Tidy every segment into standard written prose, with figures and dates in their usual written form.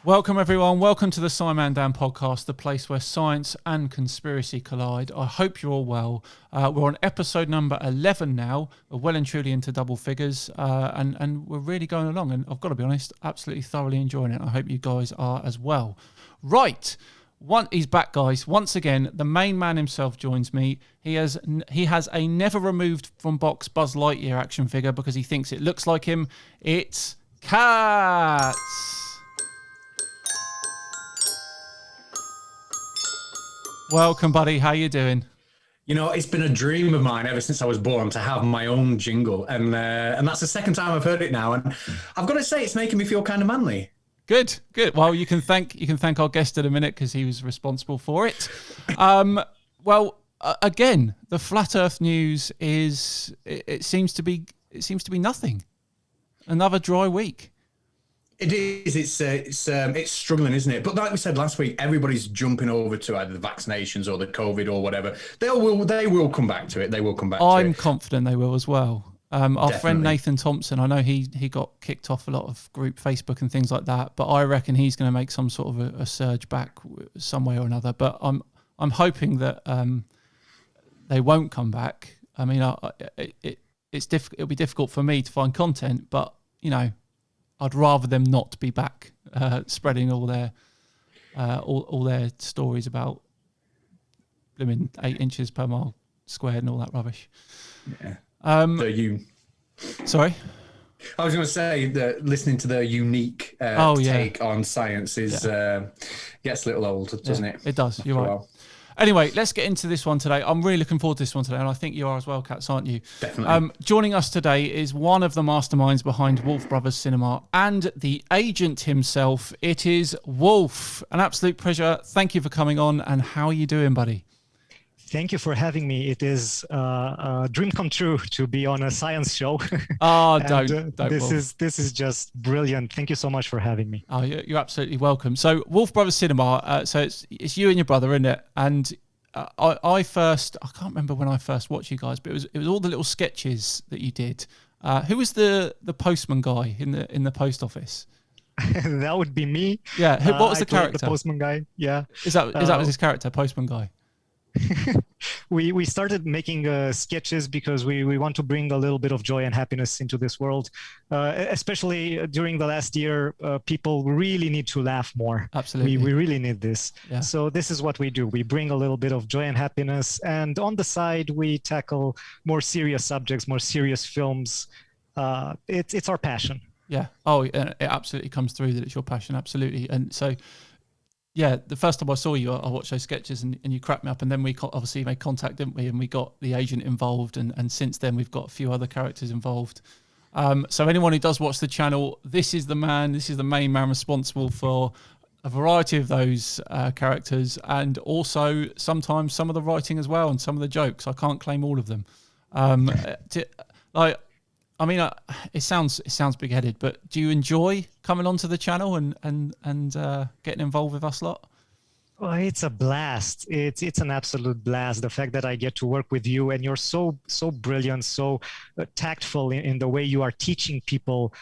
Welcome, everyone. Welcome to the SciManDan podcast, the place where science and conspiracy collide. I hope you're all well. We're on episode number 11 now. We're well and truly into double figures, and we're really going along. And I've got to be honest, absolutely thoroughly enjoying it. I hope you guys are as well. Right. He's back, guys. Once again, the main man himself joins me. He has a never removed from box Buzz Lightyear action figure because he thinks it looks like him. It's Catz. Welcome, buddy. How you doing? You know, it's been a dream of mine ever since I was born to have my own jingle, and that's the second time I've heard it now, and I've got to say it's making me feel kind of manly. Good. Well, you can thank our guest in a minute because he was responsible for it. Again, the flat Earth news is it seems to be nothing. Another dry week. It is. It's struggling, isn't it? But like we said last week, everybody's jumping over to either the vaccinations or the COVID or whatever. They will come back to it. They will come back to it. I'm confident they will as well. Our friend Nathan Thompson, I know he got kicked off a lot of group Facebook and things like that, but I reckon he's going to make some sort of a surge back some way or another. But I'm hoping that they won't come back. I mean, it'll be difficult for me to find content, but you know, I'd rather them not be back spreading all their stories about blooming 8 inches per mile squared and all that rubbish. Yeah. Sorry? I was going to say that listening to the unique take on science gets a little old, doesn't it? It does. You're right. Anyway, let's get into this one today. I'm really looking forward to this one today, and I think you are as well, Catz, aren't you? Definitely. Joining us today is one of the masterminds behind Wolf Brothers Cinema and the agent himself. It is Wolf. An absolute pleasure. Thank you for coming on, and how are you doing, buddy? Thank you for having me. It is a dream come true to be on a science show. Oh, don't. This is just brilliant. Thank you so much for having me. Oh, you're absolutely welcome. So, Wolf Brothers Cinema. So it's you and your brother, isn't it? And I can't remember when I first watched you guys, but it was all the little sketches that you did. Who was the postman guy in the post office? That would be me. Yeah. What was the character? The postman guy. Yeah. Is that was his character, postman guy? We started making sketches because we want to bring a little bit of joy and happiness into this world, especially during the last year. People really need to laugh more. Absolutely, we really need this. Yeah. So this is what we do. We bring a little bit of joy and happiness, and on the side we tackle more serious subjects, more serious films. It's our passion. Yeah. Oh, it absolutely comes through that it's your passion. Absolutely. And so, yeah, the first time I saw you, I watched those sketches and you cracked me up. And then we obviously made contact, didn't we? And we got the agent involved. And since then, we've got a few other characters involved. So anyone who does watch the channel, this is the main man responsible for a variety of those characters. And also sometimes some of the writing as well and some of the jokes. I can't claim all of them. It sounds big-headed, but do you enjoy coming onto the channel and getting involved with us lot? Oh, it's a blast. It's an absolute blast. The fact that I get to work with you, and you're so brilliant, so tactful in the way you are teaching people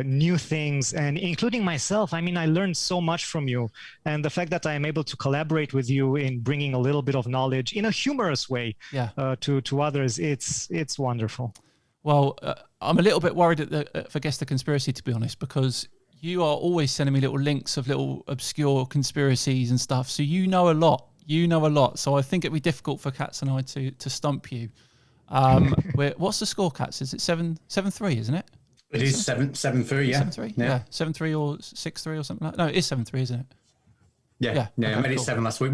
new things, and including myself. I mean, I learned so much from you, and the fact that I am able to collaborate with you in bringing a little bit of knowledge in a humorous way to others, it's wonderful. Well, I'm a little bit worried for Guess the Conspiracy, to be honest, because you are always sending me little links of little obscure conspiracies and stuff. So you know a lot. So I think it'd be difficult for Catz and I to stump you. What's the score, Catz? Is it 7-3, isn't it? It is 7-3, yeah. 7-3? Yeah. 7-3 or 6-3 or something like that. No, it is 7-3, isn't it? Yeah, I made it 7 last week,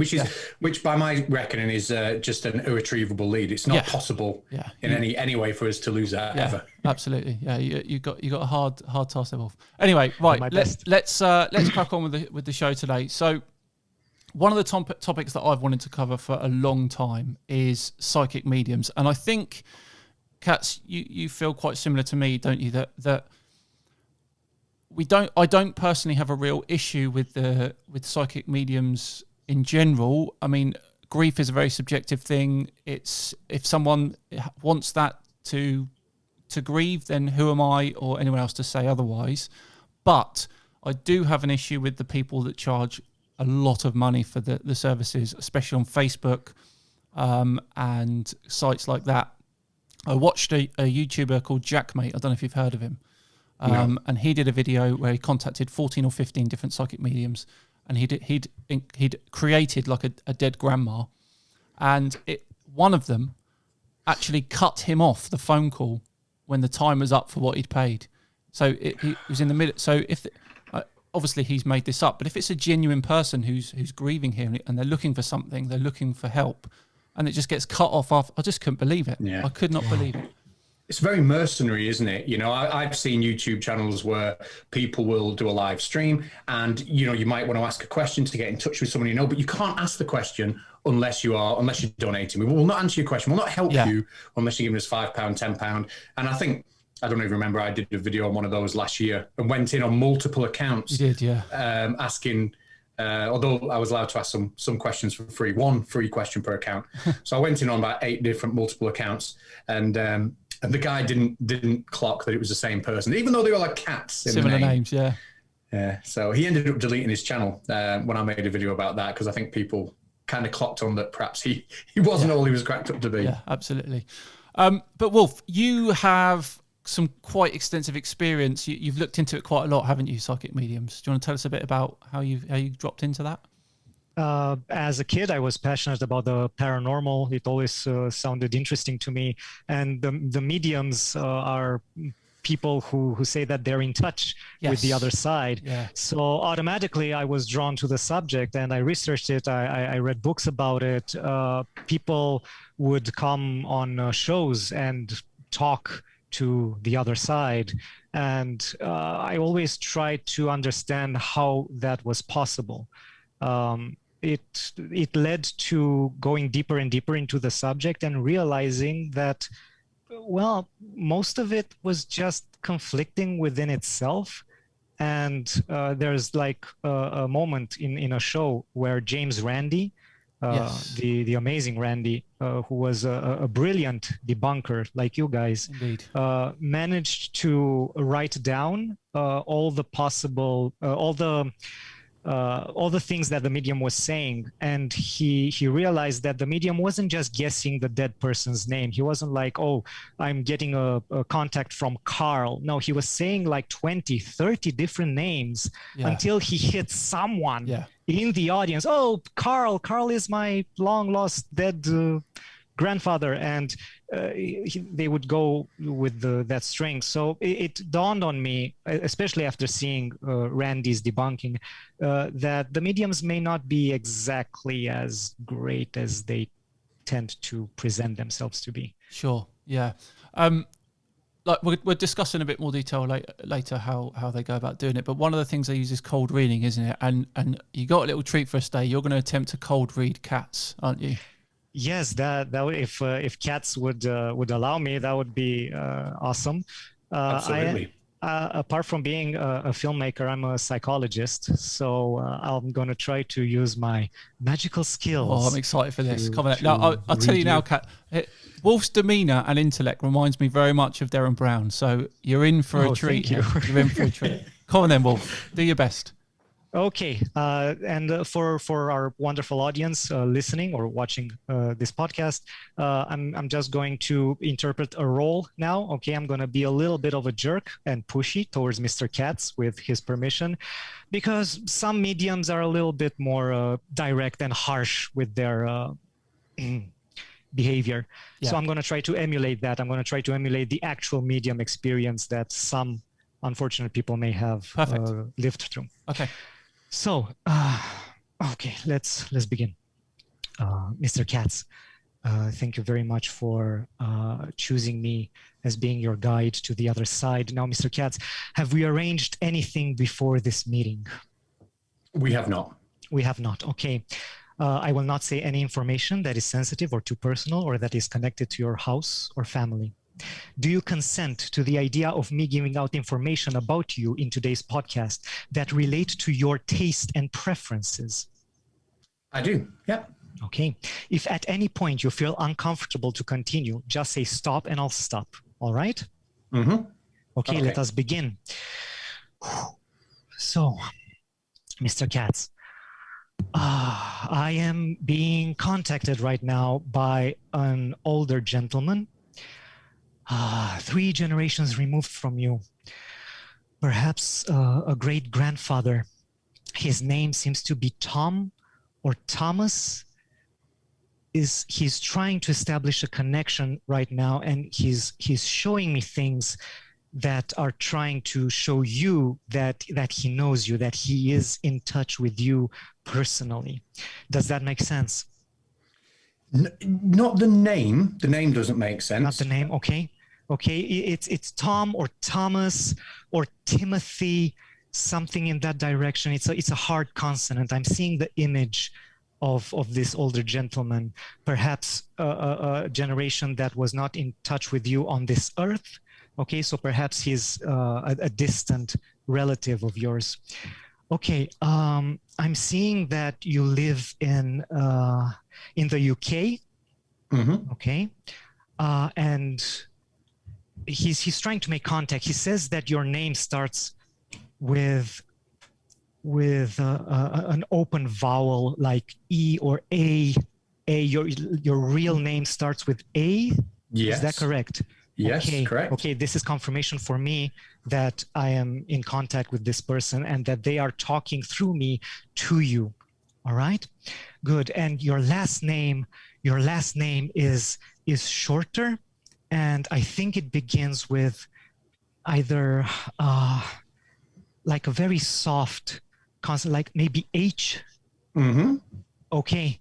which by my reckoning is just an irretrievable lead. It's not possible in any way for us to lose that ever. Absolutely. Yeah, you got a hard task there, Wolf. Anyway, right, let's crack on with the show today. So one of the topics that I've wanted to cover for a long time is psychic mediums, and I think, Catz, you feel quite similar to me, don't you? That I don't personally have a real issue with psychic mediums in general. I mean, grief is a very subjective thing. It's if someone wants that to grieve, then who am I or anyone else to say otherwise? But I do have an issue with the people that charge a lot of money for the services, especially on Facebook and sites like that. I watched a YouTuber called Jackmate. I don't know if you've heard of him. No. And he did a video where he contacted 14 or 15 different psychic mediums, and he'd created like a dead grandma, and one of them actually cut him off the phone call when the time was up for what he'd paid. So he was in the middle. So if obviously he's made this up, but if it's a genuine person who's grieving here and they're looking for something, they're looking for help, and it just gets cut off, I just couldn't believe it. Yeah. I could not believe it. It's very mercenary, isn't it? You know, I've seen YouTube channels where people will do a live stream and, you know, you might want to ask a question to get in touch with someone you know, but you can't ask the question unless you're donating. We will not answer your question. We'll not help you unless you're giving us £5, £10. And I think, I don't even remember, I did a video on one of those last year and went in on multiple accounts. You did, yeah. Asking, although I was allowed to ask some questions for free, one free question per account. So I went in on about 8 different multiple accounts, and the guy didn't clock that it was the same person, even though they were like Catz. Similar names, yeah. Yeah. So he ended up deleting his channel when I made a video about that, because I think people kind of clocked on that perhaps he wasn't all he was cracked up to be. Yeah, absolutely. But Wolf, you have some quite extensive experience. You've looked into it quite a lot, haven't you, psychic mediums? Do you want to tell us a bit about how you dropped into that? As a kid, I was passionate about the paranormal. It always sounded interesting to me. And the mediums are people who say that they're in touch with the other side. Yeah. So automatically I was drawn to the subject and I researched it. I read books about it. People would come on shows and talk to the other side. And I always tried to understand how that was possible. It led to going deeper and deeper into the subject and realizing that, well, most of it was just conflicting within itself. And there's like a moment in a show where James Randi, the amazing Randy, who was a brilliant debunker like you guys, managed to write down all the possible, all the things that the medium was saying, and he realized that the medium wasn't just guessing the dead person's name. He wasn't like, oh, I'm getting a contact from Carl. No, he was saying like 20, 30 different names until he hit someone in the audience. Oh, Carl is my long lost dead grandfather, and they would go with that string. So it dawned on me, especially after seeing Randy's debunking, that the mediums may not be exactly as great as they tend to present themselves to be. Sure, yeah. Like we're discussing a bit more detail later how they go about doing it. But one of the things they use is cold reading, isn't it? And you got a little treat for us today. You're going to attempt to cold read Catz, aren't you? Yes, that if Catz would allow me, that would be awesome. Absolutely. Apart from being a filmmaker, I'm a psychologist, so I'm going to try to use my magical skills. Oh, I'm excited for this. Come on. Now, I'll tell you now, Kat. Wolf's demeanour and intellect reminds me very much of Darren Brown, so you're in for a treat. You're in for a treat. Come on then, Wolf. Do your best. Okay, and for our wonderful audience listening or watching this podcast, I'm just going to interpret a role now. Okay, I'm going to be a little bit of a jerk and pushy towards Mr. Catz with his permission, because some mediums are a little bit more direct and harsh with their behavior. So I'm going to try to emulate that. I'm going to try to emulate the actual medium experience that some unfortunate people may have lived through. Okay. So, okay, let's begin. Mr. Catz, thank you very much for choosing me as being your guide to the other side. Now, Mr. Catz, have we arranged anything before this meeting? We have not. We have not. Okay. I will not say any information that is sensitive or too personal or that is connected to your house or family. Do you consent to the idea of me giving out information about you in today's podcast that relate to your taste and preferences? I do, yeah. Okay. If at any point you feel uncomfortable to continue, just say stop and I'll stop. All right? Mm-hmm. Okay, let us begin. So, Mr. Catz, I am being contacted right now by an older gentleman, 3 generations removed from you, perhaps a great grandfather. His name seems to be Tom or Thomas. He's trying to establish a connection right now, and he's showing me things that are trying to show you that he knows you, that he is in touch with you personally. Does that make sense? Not the name. The name doesn't make sense. Not the name. Okay. It's Tom or Thomas or Timothy, something in that direction. It's a hard consonant. I'm seeing the image of this older gentleman, perhaps a generation that was not in touch with you on this earth. Okay, so perhaps he's a distant relative of yours. Okay, I'm seeing that you live in the UK. Mm-hmm. Okay, and he's trying to make contact. He says that your name starts with an open vowel like E or A. Your real name starts with A. Yes. Is that correct? Yes, okay, correct. Okay, this is confirmation for me that I am in contact with this person and that they are talking through me to you. All right, good. And your last name is shorter, and I think it begins with either like a very soft consonant, like maybe H. Mm-hmm. Okay,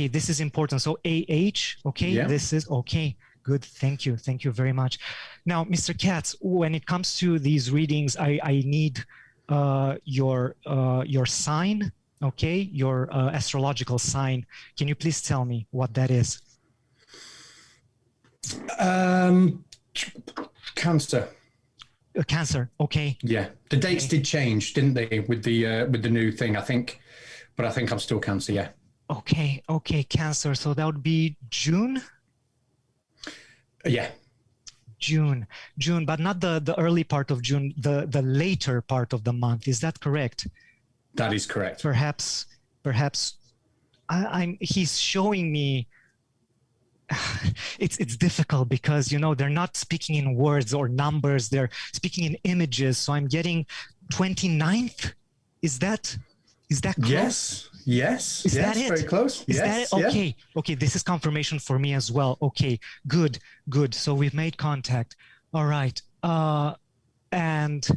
this is important. So AH. Okay, yeah. This is okay. Good, thank you very much. Now, Mr. Catz, when it comes to these readings, I need your sign, okay, your astrological sign. Can you please tell me what that is? Cancer. Cancer, okay. Yeah, the dates did change, didn't they, with the new thing? I think I'm still Cancer. Yeah. Okay, Cancer. So that would be June. Yeah. June, but not the early part of June, the later part of the month. Is that correct? That is correct. Perhaps he's showing me. It's difficult because, you know, they're not speaking in words or numbers, they're speaking in images. So I'm getting 29th. Is that close? Yes. Is that it? Very close. Is yes. That it? Okay. Yeah. Okay. This is confirmation for me as well. Okay. Good. So we've made contact. All right. And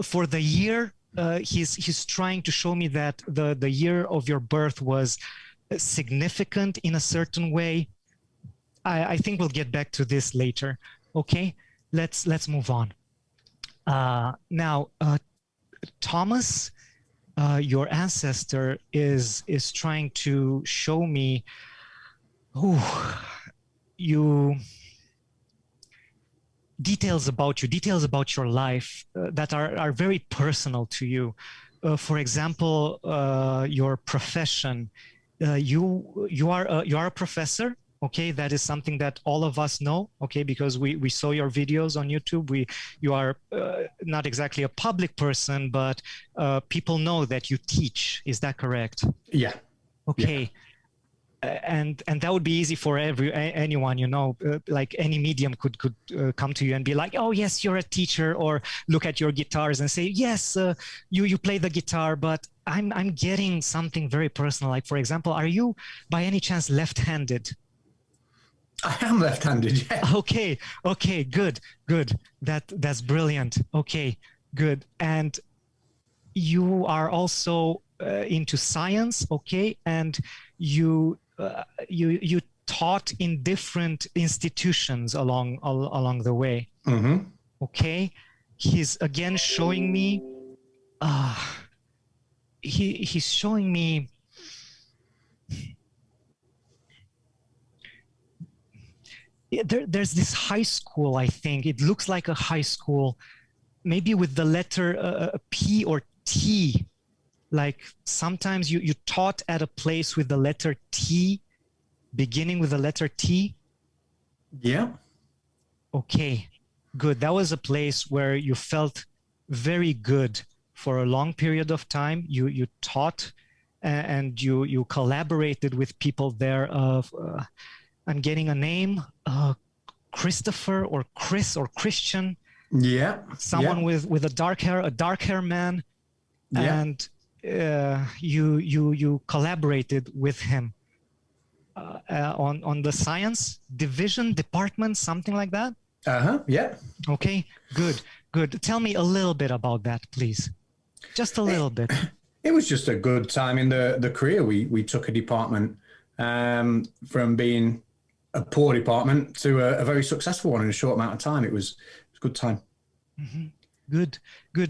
for the year, he's trying to show me that the year of your birth was significant in a certain way. I think we'll get back to this later. Okay. Let's move on. Now, Thomas. Your ancestor is trying to show me details about your life that are very personal to you. For example, your profession. You are a professor. Okay, that is something that all of us know, okay, because we saw your videos on YouTube. You are not exactly a public person, but people know that you teach. Is that correct? Yeah. Okay. Yeah. And that would be easy for anyone, you know, like any medium could come to you and be like, oh, yes, you're a teacher, or look at your guitars and say, yes, you play the guitar, but I'm getting something very personal. Like, for example, are you by any chance left-handed? I am left-handed, yeah. Okay, good. That's brilliant. Okay, good. And you are also into science, okay? And you taught in different institutions along the way. Mm-hmm. Okay, he's again showing me. He's showing me. There's this high school, I think. It looks like a high school, maybe with the letter P or T. Like sometimes you taught at a place with the letter T, beginning with the letter T. Yeah. Okay, good. That was a place where you felt very good for a long period of time. You taught and you collaborated with people there of, I'm getting a name, Christopher or Chris or Christian. Yeah. Someone with a dark hair man. Yeah. And you collaborated with him on the science department, something like that. Yeah. Okay, good. Tell me a little bit about that, please. Just a little bit. It was just a good time in the career. We took a department from being a poor department to a very successful one in a short amount of time. It was a good time. Mm-hmm. Good.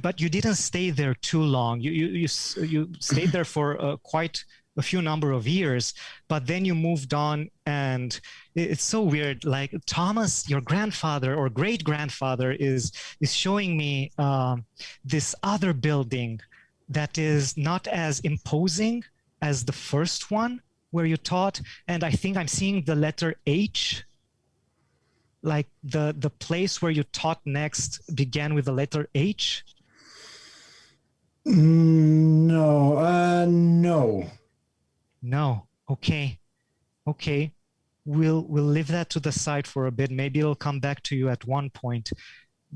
But you didn't stay there too long. You stayed there for quite a few number of years, but then you moved on, and it's so weird. Like Thomas, your grandfather or great grandfather, is showing me this other building that is not as imposing as the first one where you taught, and I think I'm seeing the letter H. Like the place where you taught next began with the letter H? No. Okay. We'll leave that to the side for a bit. Maybe it'll come back to you at one point.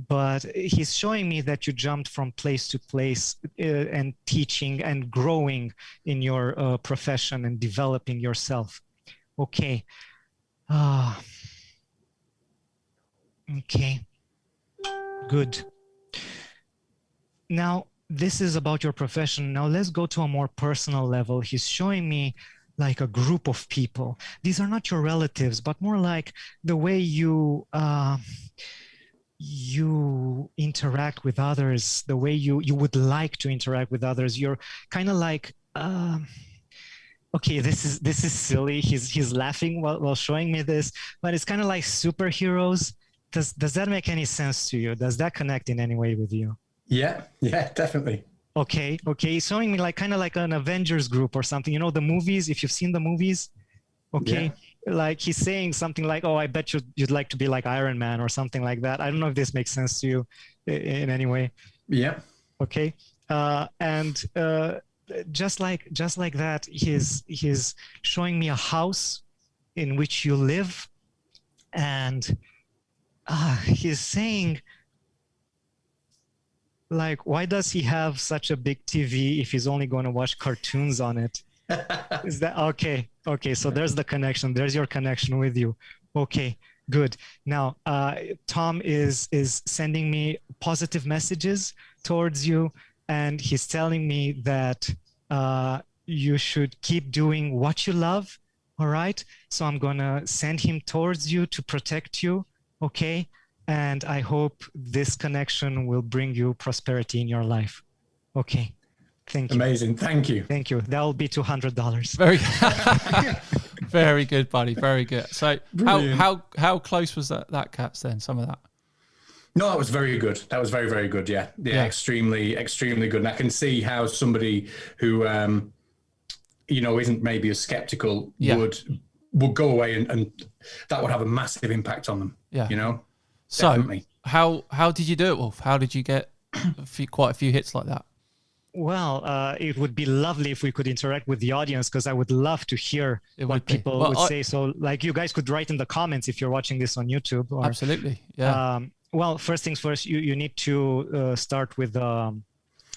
But he's showing me that you jumped from place to place and teaching and growing in your profession and developing yourself. Okay. Okay, good. Now, this is about your profession. Now, let's go to a more personal level. He's showing me like a group of people. These are not your relatives, but more like the way you interact with others, the way you would like to interact with others. You're kind of like, okay, this is silly. He's laughing while showing me this, but it's kind of like superheroes. Does that make any sense to you? Does that connect in any way with you? Yeah, definitely. Okay. He's showing me like kind of like an Avengers group or something. You know the movies, if you've seen the movies. Okay. Yeah. Like he's saying something like, "Oh, I bet you'd like to be like Iron Man" or something like that. I don't know if this makes sense to you in any way. Yeah. Okay. And just like that, he's showing me a house in which you live, and he's saying, like, why does he have such a big TV if he's only going to watch cartoons on it? Is that okay? So there's the connection. There's your connection with you. Okay, good. Now, Tom is sending me positive messages towards you, and he's telling me that you should keep doing what you love. All right. So I'm gonna send him towards you to protect you. Okay. And I hope this connection will bring you prosperity in your life. Okay. Thank you. Amazing. Thank you. Thank you. That will be $200. Very very good, buddy. Very good. So how close was that Catz then? Some of that? No, that was very good. That was very, very good. Yeah. Extremely, extremely good. And I can see how somebody who, isn't maybe as skeptical would go away and that would have a massive impact on them. Yeah. So Definitely. how did you do it, Wolf? How did you get quite a few hits like that? Well, it would be lovely if we could interact with the audience, because I would love to hear what people would say. So like you guys could write in the comments if you're watching this on YouTube. Or, absolutely. Yeah. Well, first things first, you need to start with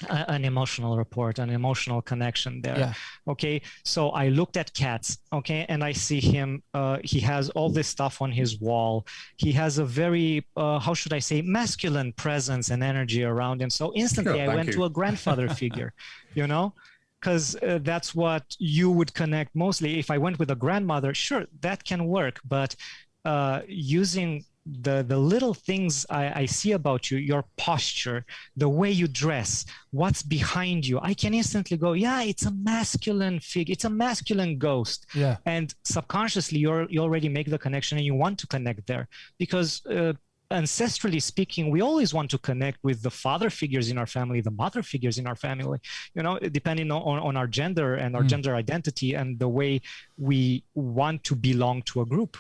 an emotional report, an emotional connection there. Yeah. Okay. So I looked at Catz, okay, and I see him, he has all this stuff on his wall. He has a very, how should I say, masculine presence and energy around him. So instantly I went to a grandfather figure, because that's what you would connect mostly. If I went with a grandmother, sure, that can work. But using the little things I see about you, your posture, the way you dress, what's behind you, I can instantly go, yeah, it's a masculine figure, it's a masculine ghost. Yeah. And subconsciously you already make the connection and you want to connect there, because ancestrally speaking, we always want to connect with the father figures in our family, the mother figures in our family, depending on our gender and our gender identity and the way we want to belong to a group.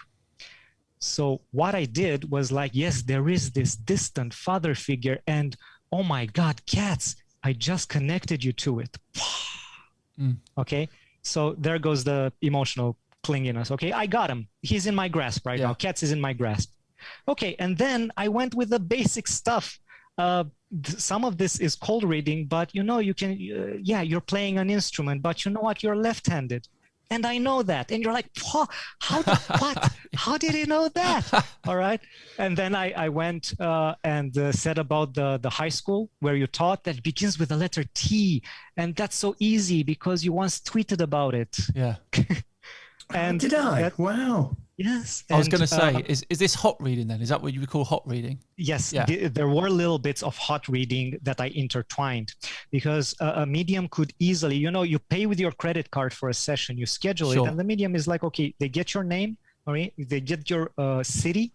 So what I did was like, yes, there is this distant father figure, and oh my God, Catz, I just connected you to it. Okay, so there goes the emotional clinginess. Okay, I got him. He's in my grasp right now. Catz is in my grasp. Okay, and then I went with the basic stuff. Some of this is cold reading, but you know, you can, yeah, you're playing an instrument, but you know what? You're left-handed. And I know that. And you're like, what? How did he know that? All right. And then I went and said about the high school where you taught that begins with the letter T. And that's so easy because you once tweeted about it. Yeah. And did I? Wow. Yes. I was going to say, is this hot reading then? Is that what you would call hot reading? Yes. Yeah. There were little bits of hot reading that I intertwined because a medium could easily, you know, you pay with your credit card for a session, you schedule it, and the medium is like, okay, they get your name, all right? They get your city,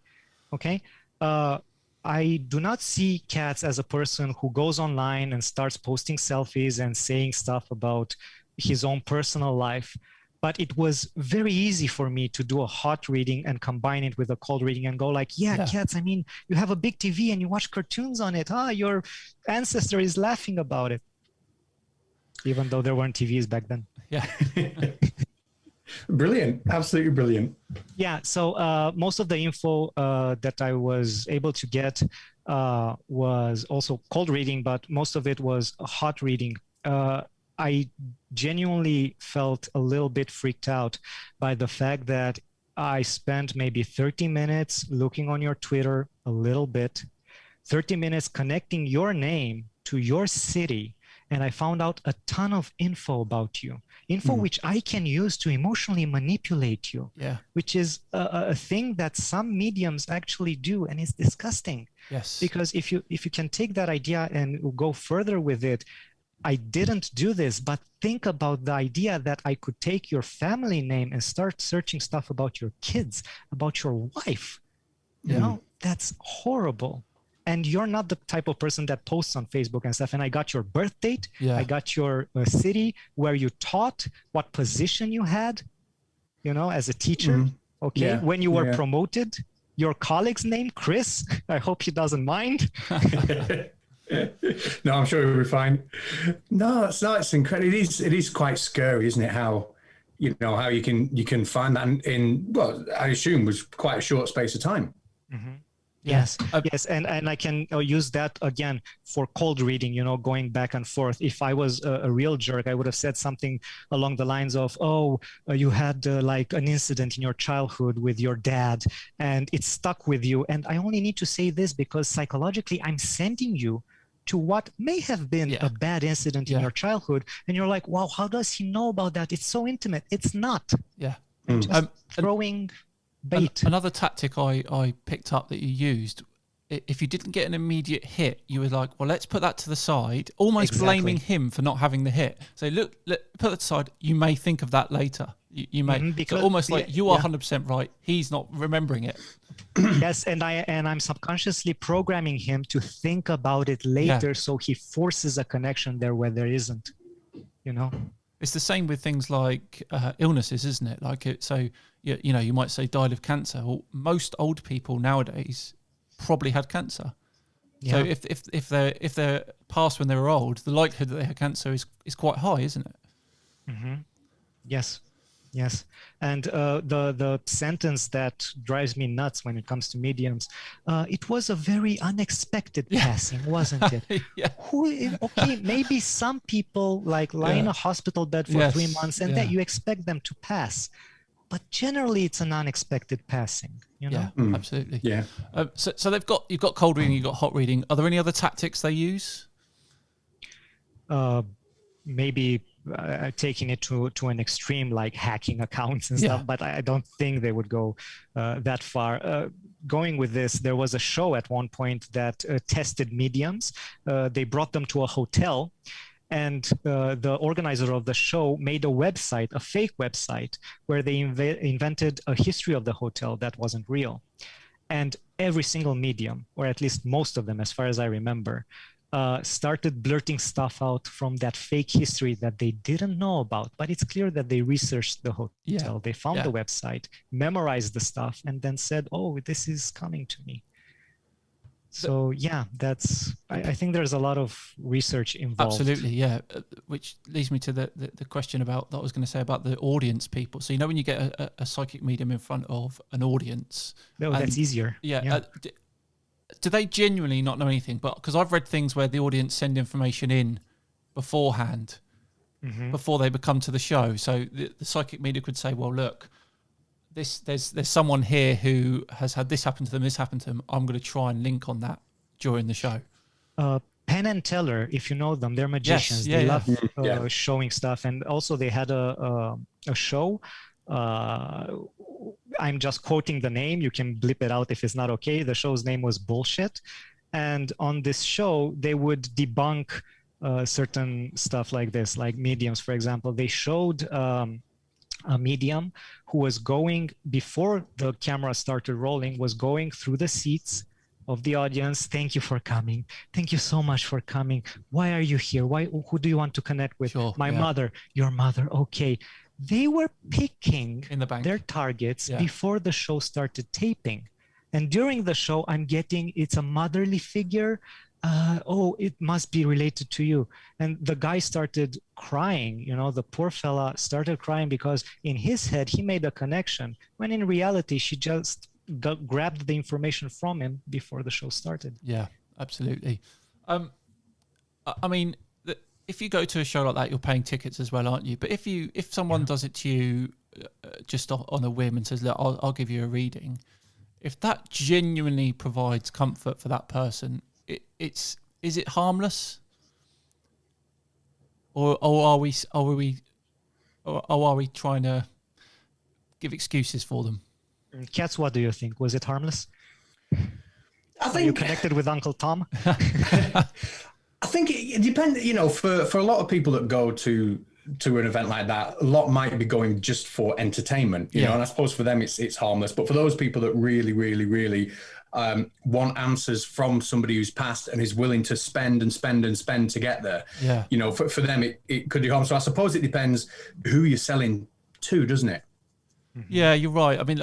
okay? I do not see Catz as a person who goes online and starts posting selfies and saying stuff about his own personal life. But it was very easy for me to do a hot reading and combine it with a cold reading and go like, yeah, Catz, I mean, you have a big TV and you watch cartoons on it. Your ancestor is laughing about it. Even though there weren't TVs back then. Yeah. Brilliant. Absolutely brilliant. Yeah. So most of the info that I was able to get was also cold reading, but most of it was hot reading. I genuinely felt a little bit freaked out by the fact that I spent maybe 30 minutes looking on your Twitter a little bit, 30 minutes connecting your name to your city, and I found out a ton of info about you, which I can use to emotionally manipulate you, which is a thing that some mediums actually do, and it's disgusting. Yes. Because if you can take that idea and go further with it, I didn't do this, but think about the idea that I could take your family name and start searching stuff about your kids, about your wife. You know, that's horrible. And you're not the type of person that posts on Facebook and stuff. And I got your birth date. I got your city, where you taught, what position you had, you know, as a teacher. Okay. When you were promoted, your colleague's name, Chris. I hope he doesn't mind. No, I'm sure it'll be fine. No, it's incredible. It is quite scary, isn't it? How you can find that in well, I assume was quite a short space of time. Yes, yes, and I can use that again for cold reading, you know, going back and forth. If I was a real jerk, I would have said something along the lines of, oh, you had like an incident in your childhood with your dad and it stuck with you. And I only need to say this because psychologically I'm sending you to what may have been a bad incident in your childhood. And you're like, wow, how does he know about that? It's so intimate. It's not. Yeah. Just throwing bait. Another tactic I picked up that you used, if you didn't get an immediate hit, you were like, well, let's put that to the side, almost blaming him for not having the hit. So look, put that aside. You may think of that later. You may, because, so almost like you are 100% right. He's not remembering it. Yes, and I'm subconsciously programming him to think about it later, so he forces a connection there where there isn't. You know, it's the same with things like illnesses, isn't it? Like so you know, you might say died of cancer. Well, most old people nowadays probably had cancer. So if they're passed when they were old, the likelihood that they had cancer is quite high, isn't it? Yes. Yes, and the sentence that drives me nuts when it comes to mediums, it was a very unexpected passing, wasn't it? Okay, maybe some people like lie in a hospital bed for 3 months and that you expect them to pass, but generally it's an unexpected passing. You know? Yeah, absolutely. Yeah. So you've got cold reading, you've got hot reading. Are there any other tactics they use? Maybe taking it to an extreme, like hacking accounts and stuff, but I don't think they would go that far. Going with this, there was a show at one point that tested mediums. They brought them to a hotel, and the organizer of the show made a website, a fake website, where they invented a history of the hotel that wasn't real. And every single medium, or at least most of them, as far as I remember, started blurting stuff out from that fake history that they didn't know about. But it's clear that they researched the hotel. They found the website, memorized the stuff, and then said, oh, this is coming to me. So yeah, I think there's a lot of research involved. Absolutely, yeah. Which leads me to the question about that I was going to say about the audience people. So when you get a psychic medium in front of an audience, That's easier. Yeah. Do they genuinely not know anything? But because I've read things where the audience send information in beforehand, before they come to the show. So the psychic medium could say, "Well, look, there's someone here who has had this happen to them, this happened to them. I'm going to try and link on that during the show." Penn and Teller, if you know them, they're magicians. Yes, they love showing stuff, and also they had a show. I'm just quoting the name. You can blip it out if it's not okay. The show's name was Bullshit, and on this show they would debunk certain stuff like this, like mediums, for example. They showed a medium who was going, before the camera started rolling, was going through the seats of the audience. "Thank you for coming. Thank you so much for coming. Why are you here? Who do you want to connect with?" Sure, "My mother." "Your mother, okay." They were picking in the bank their targets before the show started taping. And during the show, I'm getting, "It's a motherly figure. Oh, it must be related to you." And the guy started crying. The poor fella started crying because in his head, he made a connection, when in reality, she just grabbed the information from him before the show started. Yeah, absolutely. I mean, if you go to a show like that, you're paying tickets as well, aren't you? But if someone does it to you just on a whim and says, "Look, I'll give you a reading," if that genuinely provides comfort for that person, is it harmless, or are we trying to give excuses for them? Catz, what do you think? Was it harmless? I think you connected with Uncle Tom. I think it depends. For a lot of people that go to an event like that, a lot might be going just for entertainment. You know, and I suppose for them it's harmless. But for those people that really, really, really want answers from somebody who's passed and is willing to spend and spend and spend to get there, for them it could do harm. So I suppose it depends who you're selling to, doesn't it? Yeah, you're right. I mean,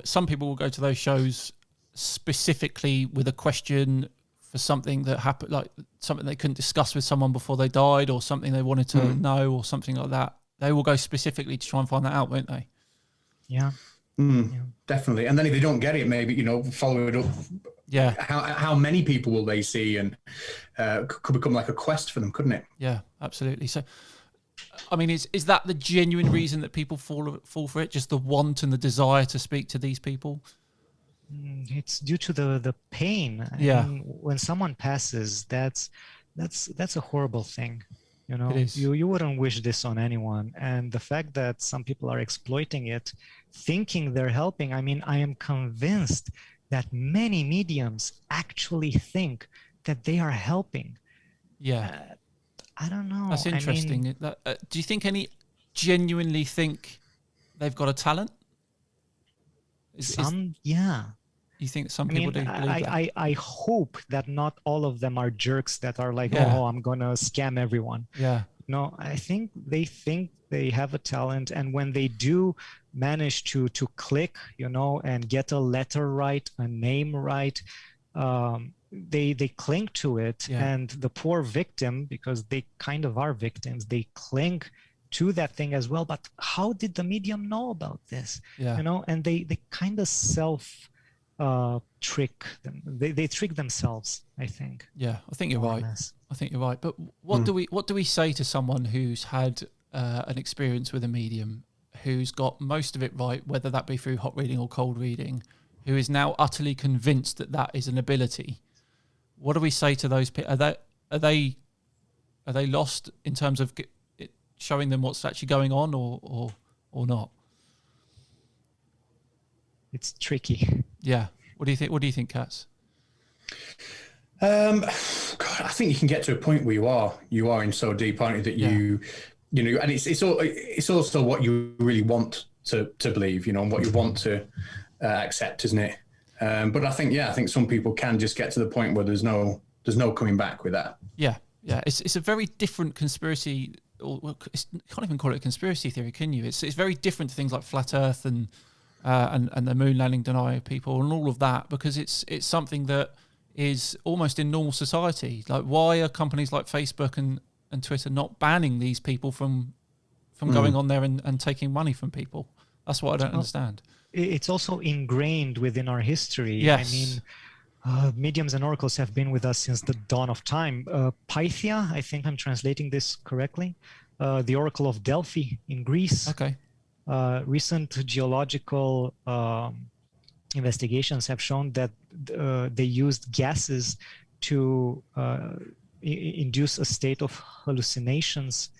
some people will go to those shows specifically with a question for something that happened, like something they couldn't discuss with someone before they died, or something they wanted to know, or something like that. They will go specifically to try and find that out, won't they? Yeah. Definitely. And then if they don't get it, maybe, follow it up. Yeah. How many people will they see? And could become like a quest for them, couldn't it? Yeah, absolutely. So, I mean, is that the genuine reason that people fall for it? Just the want and the desire to speak to these people? It's due to the pain. Yeah. I mean, when someone passes, that's a horrible thing. It is. You wouldn't wish this on anyone. And the fact that some people are exploiting it, thinking they're helping. I mean, I am convinced that many mediums actually think that they are helping. Yeah. I don't know. That's interesting. Do you think any genuinely think they've got a talent? Yeah. You think some people do believe that? I hope that not all of them are jerks that are like, "Oh, I'm going to scam everyone." Yeah. No, I think they have a talent. And when they do manage to click, and get a letter right, a name right, they cling to it. Yeah. And the poor victim, because they kind of are victims, they cling to that thing as well. But how did the medium know about this? Yeah. And they kind of trick them. They trick themselves, I think. Yeah, I think you're right. I think you're right. But what do we say to someone who's had an experience with a medium, who's got most of it right, whether that be through hot reading or cold reading, who is now utterly convinced that is an ability? What do we say to those people? Are they lost in terms of showing them what's actually going on, or not? It's tricky. Yeah. What do you think, Catz? God, I think you can get to a point where you are in so deep, aren't you, that you and it's also what you really want to believe, and what you want to accept, isn't it? But I think some people can just get to the point where there's no coming back with that. Yeah. It's a very different conspiracy. Or you can't even call it a conspiracy theory, can you? It's very different to things like flat Earth and the moon landing denier people and all of that, because it's something that is almost in normal society. Like, why are companies like Facebook and Twitter not banning these people from going on there and taking money from people? That's what I don't understand. It's also ingrained within our history. Yes. I mean, mediums and oracles have been with us since the dawn of time. Pythia, I think I'm translating this correctly, the Oracle of Delphi in Greece. Okay. Recent geological investigations have shown that they used gases to induce a state of hallucinations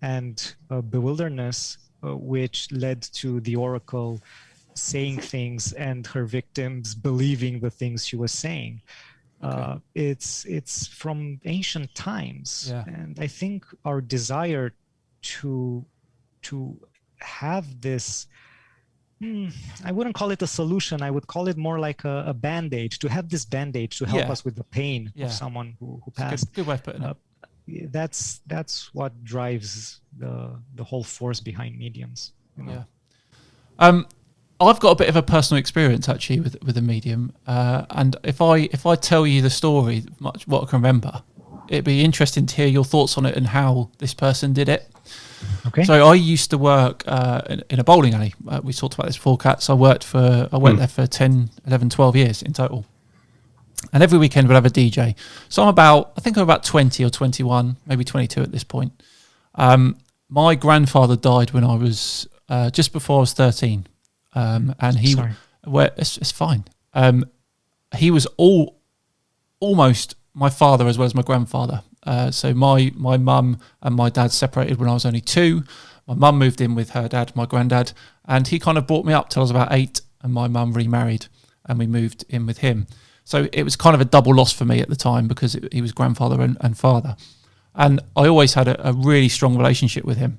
and bewilderness, which led to the oracle saying things and her victims believing the things she was saying. Okay. It's from ancient times, and I think our desire to have this, I wouldn't call it a solution, I would call it more like a band-aid, to have this band-aid to help us with the pain of someone who passed. Good way of putting it. That's what drives the whole force behind mediums, you know? I've got a bit of a personal experience actually with a medium, and if I tell you the story, what I can remember, it'd be interesting to hear your thoughts on it and how this person did it. Okay. So I used to work in a bowling alley. We talked about this before, Catz. I worked there for 10, 11, 12 years in total. And every weekend we'd have a DJ. So I think I'm about 20 or 21, maybe 22 at this point. My grandfather died when I was just before I was 13. And he, it's fine. He was almost my father as well as my grandfather. So my mum and my dad separated when I was only 2. My mum moved in with her dad, my granddad, and he kind of brought me up till I was about 8, and my mum remarried and we moved in with him. So it was kind of a double loss for me at the time because he was grandfather and father. And I always had a really strong relationship with him.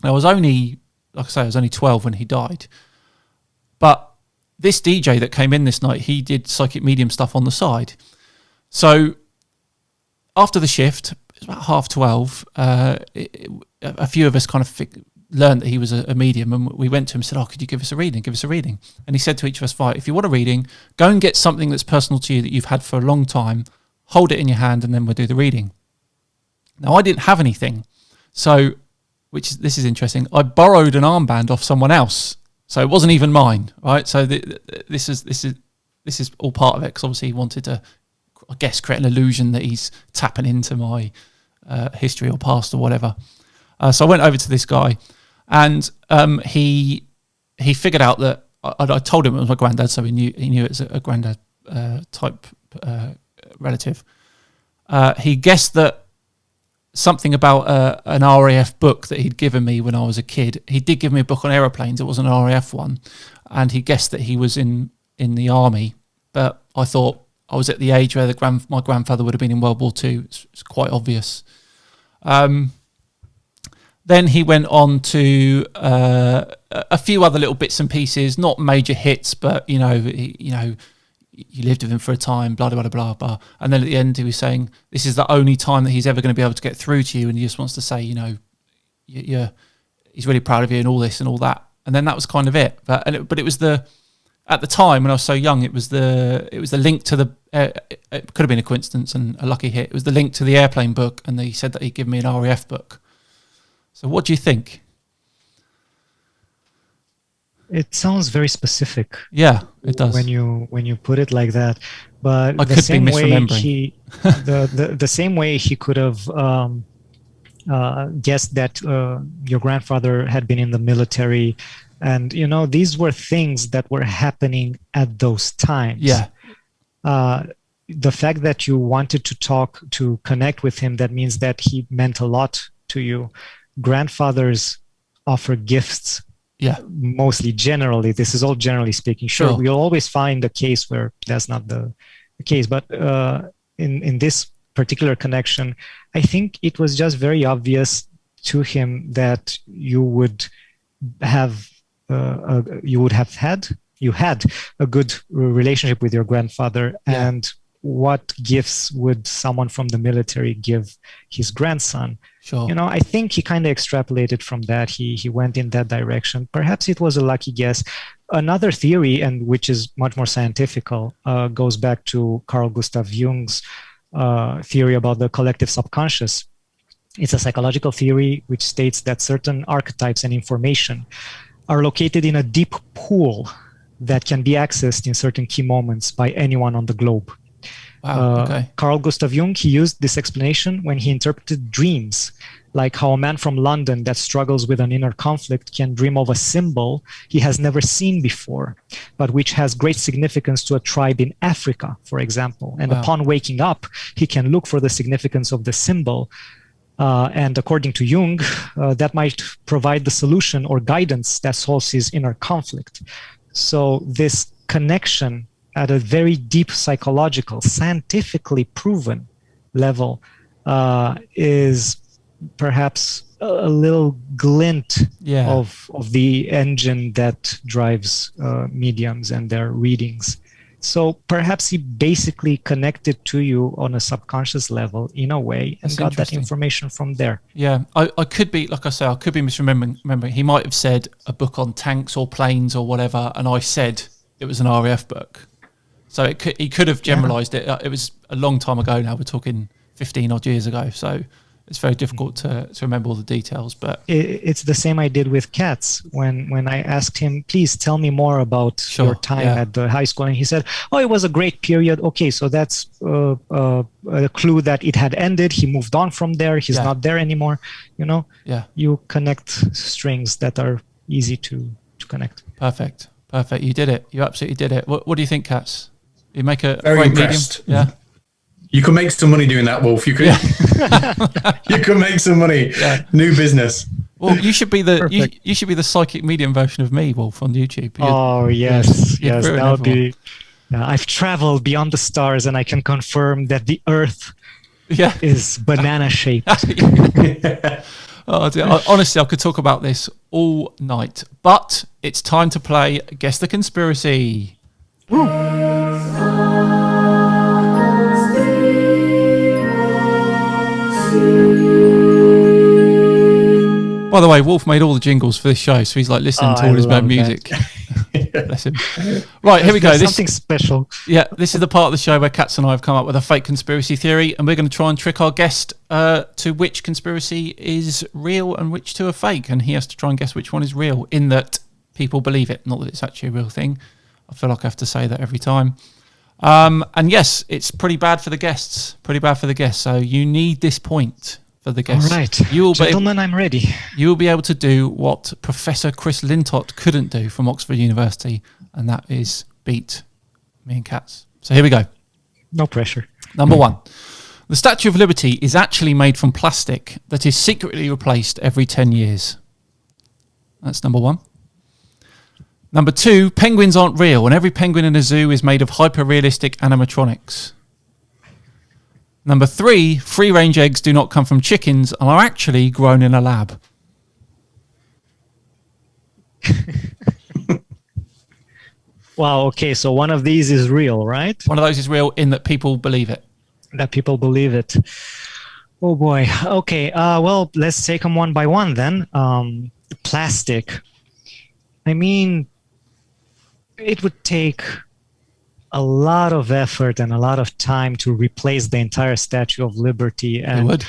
And I was only 12 when he died. But this DJ that came in this night, he did psychic medium stuff on the side. So after the shift, it was about 12:30, a few of us kind of learned that he was a medium, and we went to him and said, could you give us a reading? Give us a reading. And he said to each of us, fine, if you want a reading, go and get something that's personal to you that you've had for a long time, hold it in your hand, and then we'll do the reading. Now, I didn't have anything. So, this is interesting. I borrowed an armband off someone else. So it wasn't even mine, right? So this is all part of it, because obviously he wanted to, I guess, create an illusion that he's tapping into my history or past or whatever. So I went over to this guy, and he figured out that I told him it was my granddad, so he knew it was a granddad type relative. He guessed that something about an RAF book that he'd given me when I was a kid. He did give me a book on aeroplanes. It wasn't an RAF one, and he guessed that he was in the army. But I thought I was at the age where my grandfather would have been in World War II. It's quite obvious. Then he went on to a few other little bits and pieces, not major hits, but you lived with him for a time, blah, blah, blah, blah, blah. And then at the end he was saying, this is the only time that he's ever going to be able to get through to you, and he just wants to say, he's really proud of you and all this and all that. And then that was kind of it. But it was at the time when I was so young, it was the link to the, it could have been a coincidence and a lucky hit. It was the link to the airplane book, and he said that he'd give me an RAF book. So what do you think? It sounds very specific. Yeah, it does. When you put it like that, but I could be misremembering. The same way he could have guessed that your grandfather had been in the military, and these were things that were happening at those times. Yeah. The fact that you wanted to connect with him, that means that he meant a lot to you. Grandfathers offer gifts. Yeah. Mostly, generally, this is all generally speaking. Sure. We'll always find a case where that's not the case, but in this particular connection, I think it was just very obvious to him that you had a good relationship with your grandfather, and what gifts would someone from the military give his grandson? Sure. You know, I think he kind of extrapolated from that. He went in that direction. Perhaps it was a lucky guess. Another theory, and which is much more scientific, goes back to Carl Gustav Jung's theory about the collective subconscious. It's a psychological theory which states that certain archetypes and information are located in a deep pool that can be accessed in certain key moments by anyone on the globe. Wow, okay. Carl Gustav Jung, he used this explanation when he interpreted dreams, like how a man from London that struggles with an inner conflict can dream of a symbol he has never seen before, but which has great significance to a tribe in Africa, for example. And upon waking up, he can look for the significance of the symbol. And according to Jung, that might provide the solution or guidance that solves his inner conflict. So this connection at a very deep psychological, scientifically proven level is perhaps a little glint of the engine that drives mediums and their readings. So perhaps he basically connected to you on a subconscious level in a way and got that information from there. Yeah, I could be, like I say, I could be misremembering. He might have said a book on tanks or planes or whatever, and I said it was an RAF book. So he could have generalised it. It was a long time ago now. We're talking 15 odd years ago. So it's very difficult to remember all the details. But it's the same I did with Catz when I asked him, please tell me more about your time at the high school. And he said, oh, it was a great period. Okay, so that's a clue that it had ended. He moved on from there. He's not there anymore. You know, you connect strings that are easy to connect. Perfect. You did it. You absolutely did it. What do you think, Catz? You make a very great impressed. medium? Yeah. You could make some money doing that, Wolf. You could. You could make some money. Yeah. New business. Well, you should be the you should be the psychic medium version of me, Wolf, on YouTube. Yes, that would be. I've traveled beyond the stars, and I can confirm that the Earth is banana shaped. Oh, dear. Honestly, I could talk about this all night, but it's time to play Guess the Conspiracy. Woo. By the way, Wolf made all the jingles for this show, so he's like listening to all his bad music. Bless him. Right, here we go. Something special. Yeah, this is the part of the show where Catz and I have come up with a fake conspiracy theory, and we're going to try and trick our guest to which conspiracy is real and which two are fake, and he has to try and guess which one is real, in that people believe it, not that it's actually a real thing. I feel like I have to say that every time. And yes, it's pretty bad for the guests. So you need this point for the guests. All right. Gentlemen, I'm ready. You will be able to do what Professor Chris Lintott couldn't do from Oxford University, and that is beat me and Catz. So here we go. No pressure. Number one. The Statue of Liberty is actually made from plastic that is secretly replaced every 10 years. That's number one. Number two, penguins aren't real, and every penguin in a zoo is made of hyper-realistic animatronics. Number three, free-range eggs do not come from chickens and are actually grown in a lab. Wow, okay, so one of these is real, right? One of those is real in that people believe it. That people believe it. Oh boy, okay, well, let's take them one by one then. Plastic. I mean, it would take a lot of effort and a lot of time to replace the entire Statue of Liberty. And it would.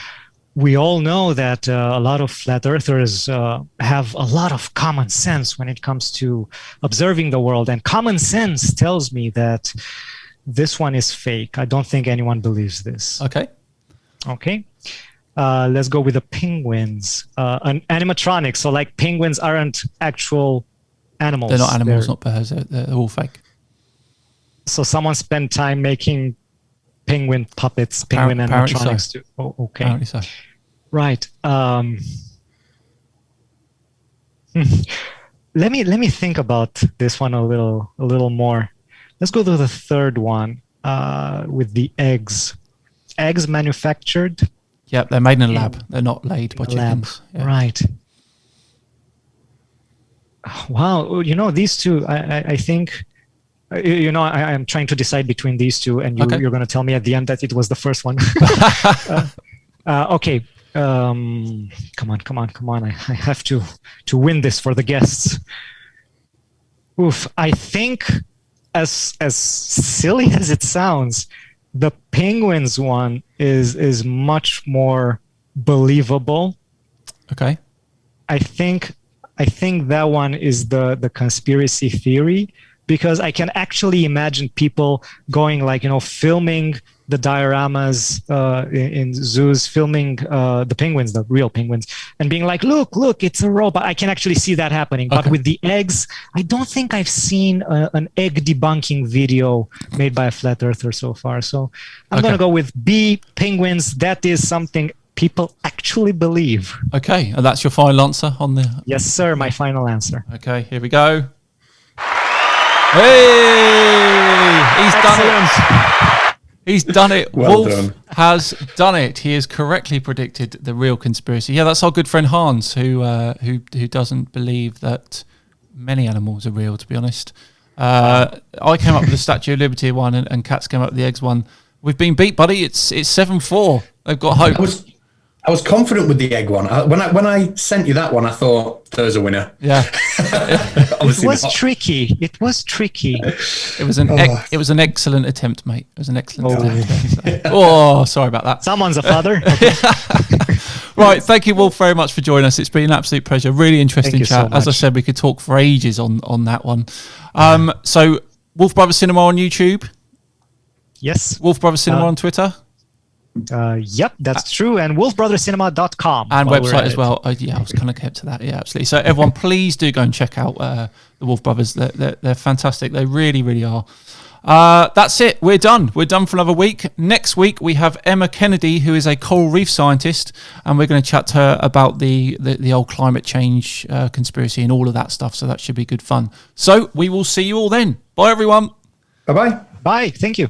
We all know that a lot of flat earthers have a lot of common sense when it comes to observing the world. And common sense tells me that this one is fake. I don't think anyone believes this. Okay. Let's go with the penguins. An animatronic. So like penguins aren't actual animals. They're not animals, not birds. They're all fake. So someone spent time making penguin puppets, penguin animatronics. So. Oh, okay. Apparently so. Right. Let me think about this one a little more. Let's go to the third one with the eggs. Eggs manufactured. Yep, they're made in a lab. They're not laid by chickens. Yeah. Right. Wow, you know, these two, I think You know, I'm trying to decide between these two, and you're going to tell me at the end that it was the first one. Okay. Come on. I have to win this for the guests. Oof. I think, as silly as it sounds, the penguins one is much more believable. Okay. I think that one is the conspiracy theory, because I can actually imagine people going, like, you know, filming the dioramas in zoos, filming the penguins, the real penguins, and being like, look, it's a robot. I can actually see that happening. Okay. But with the eggs, I don't think I've seen an egg debunking video made by a flat earther so far. So I'm going to go with B, penguins. That is something people actually believe. Okay, and that's your final answer on the... Yes, sir, my final answer. Okay, here we go. Hey! He's done it. He's done it. Well Wolf done. has done it. He has correctly predicted the real conspiracy. Yeah, that's our good friend Hans, who doesn't believe that many animals are real, to be honest. I came up with the Statue of Liberty one, and Catz came up with the eggs one. We've been beat, buddy. It's 7-4. They've got hope. I was confident with the egg one. When I sent you that one, I thought there's a winner. Yeah. It was tricky. It was tricky. It was an excellent attempt, mate. It was an excellent attempt. Oh, sorry about that. Someone's a father. Okay. Right, thank you, Wolf, very much for joining us. It's been an absolute pleasure. Really interesting chat. So as I said, we could talk for ages on that one. So, Wolf Brother Cinema on YouTube. Yes. Wolf Brother Cinema on Twitter. Yep, that's true. And wolfbrothercinema.com. And website as well. Yeah, I was kind of kept to that. Yeah, absolutely. So everyone, please do go and check out the Wolf Brothers. They're fantastic. They really, really are. That's it. We're done. We're done for another week. Next week, we have Emma Kennedy, who is a coral reef scientist, and we're going to chat to her about the old climate change conspiracy and all of that stuff. So that should be good fun. So we will see you all then. Bye, everyone. Bye-bye. Bye. Thank you.